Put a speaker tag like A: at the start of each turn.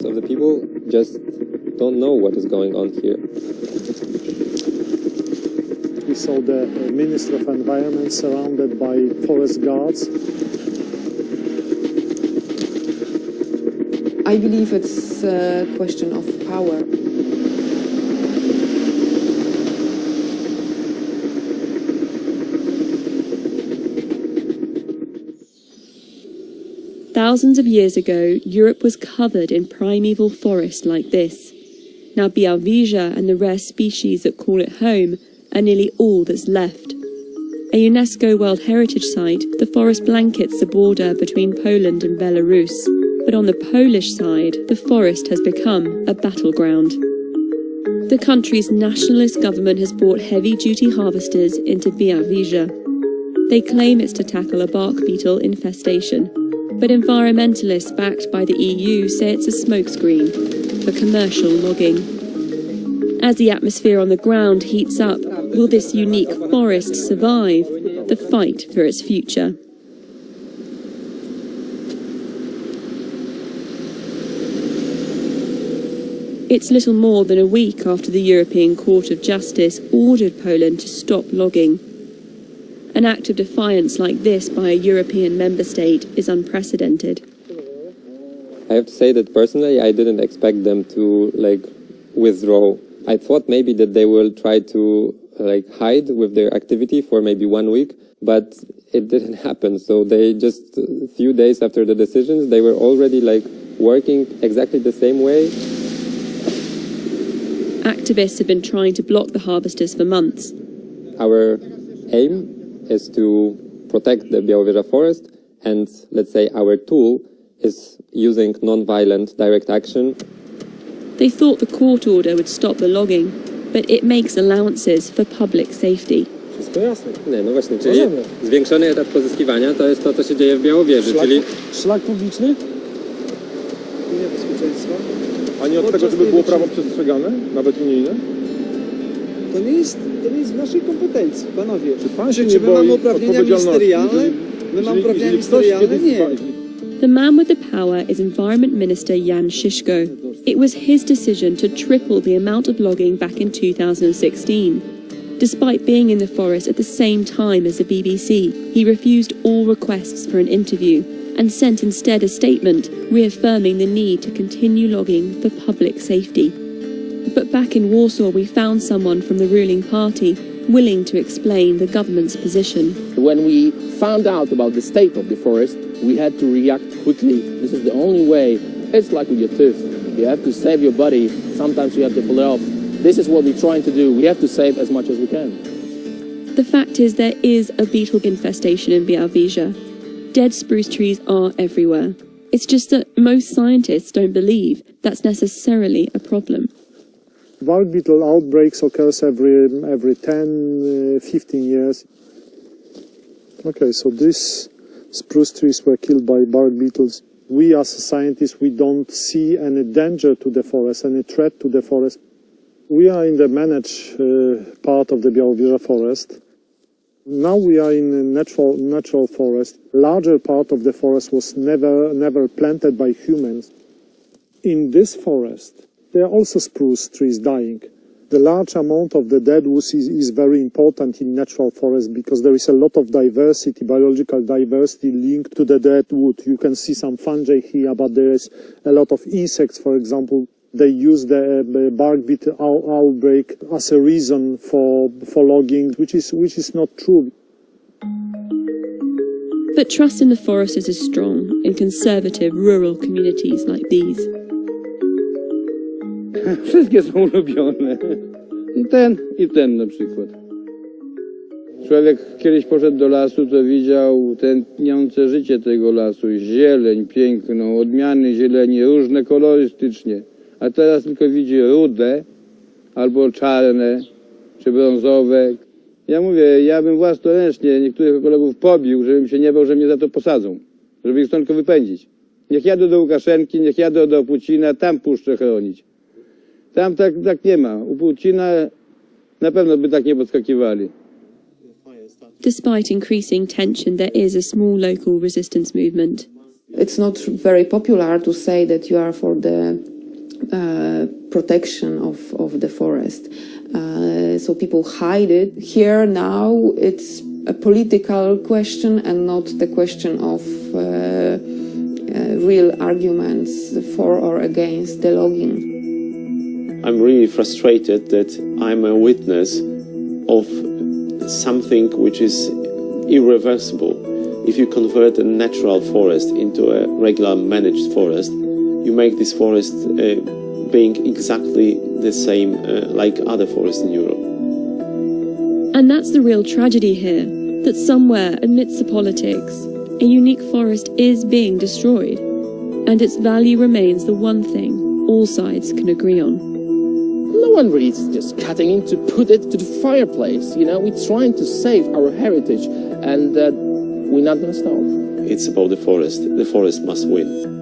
A: of the people just don't know what is going on here.
B: We saw the Minister of Environment surrounded by forest guards.
C: I believe it's a question of power.
D: Thousands of years ago, Europe was covered in primeval forest like this. Now Białowieża and the rare species that call it home are nearly all that's left. A UNESCO World Heritage Site, the forest blankets the border between Poland and Belarus. But on the Polish side, the forest has become a battleground. The country's nationalist government has brought heavy-duty harvesters into Białowieża. They claim it's to tackle a bark beetle infestation. But environmentalists backed by the EU say it's a smokescreen for commercial logging. As the atmosphere on the ground heats up, will this unique forest survive the fight for its future? It's little more than a week after the European Court of Justice ordered Poland to stop logging. An act of defiance like this by a European member state is unprecedented.
A: I have to say that personally I didn't expect them to withdraw. I thought maybe that they will try to hide with their activity for maybe 1 week, but it didn't happen. So they just a few days after the decisions, they were already working exactly the same way.
D: Activists have been trying to block the harvesters for months.
A: Our aim is to protect the Białowieża forest, and let's say our tool is using non-violent direct action.
D: They thought the court order would stop the logging, but it makes allowances for public safety.
B: Wszystko jasne.
A: Nie, no właśnie, czyli zwiększony etap pozyskiwania to jest to, co się dzieje w Białowieży, czyli...
B: Szlak publiczny?
E: Nie bezpieczeństwa.
F: A nie od tego, żeby było prawo przestrzegane, nawet unijne?
E: To nie jest w naszej kompetencji, panowie.
F: Czy pan się
E: Czy
F: nie
E: my mamy
F: boi
E: uprawnienia ministerialne? My mamy uprawnienia ministerialne? Nie.
D: The man with the power is Environment Minister Jan Szyszko. It was his decision to triple the amount of logging back in 2016. Despite being in the forest at the same time as the BBC, he refused all requests for an interview and sent instead a statement reaffirming the need to continue logging for public safety. But back in Warsaw, we found someone from the ruling party willing to explain the government's position.
G: When we found out about the state of the forest, we had to react quickly. This is the only way. It's like with your tooth. You have to save your body. Sometimes you have to pull it off. This is what we're trying to do. We have to save as much as we can.
D: The fact is there is a beetle infestation in Białowieża. Dead spruce trees are everywhere. It's just that most scientists don't believe that's necessarily a problem.
B: Bark beetle outbreaks occurs every 10, 15 years. Okay, so these spruce trees were killed by bark beetles. We as scientists, we don't see any danger to the forest, any threat to the forest. We are in the managed part of the Białowieża forest. Now we are in a natural forest. Larger part of the forest was never planted by humans. In this forest, there are also spruce trees dying. The large amount of the dead wood is very important in natural forest because there is a lot of diversity, biological diversity linked to the dead wood. You can see some fungi here, but there is a lot of insects, for example. They use the bark beetle outbreak as a reason for logging, which is not true.
D: But trust in the foresters is strong in conservative rural communities like these.
H: Wszystkie są ulubione. I ten na przykład. Człowiek kiedyś poszedł do lasu, to widział tętniące życie tego lasu, zieleń piękną, odmiany zieleni, różne kolorystycznie. A teraz tylko widzi rude, albo czarne, czy brązowe. Ja mówię, ja bym własnoręcznie niektórych kolegów pobił, żebym się nie bał, że mnie za to posadzą. Żeby ich stąd wypędzić. Niech jadą do Łukaszenki, niech jadą do Pucina, tam puszczę chronić. Tam tak nie ma. U Pucina na pewno by tak nie podskakiwali.
D: Despite increasing tension, there is a small local resistance movement.
C: It's not very popular to say that you are for the protection of the forest. So people hide it. Here now it's a political question and not the question of real arguments for or against the logging.
I: I'm really frustrated that I'm a witness of something which is irreversible. If you convert a natural forest into a regular managed forest, you make this forest being exactly the same like other forests in Europe.
D: And that's the real tragedy here, that somewhere amidst the politics, a unique forest is being destroyed, and its value remains the one thing all sides can agree on.
G: No one really is just cutting in to put it to the fireplace, you know, we're trying to save our heritage, and we're not going to stop.
I: It's about the forest. The forest must win.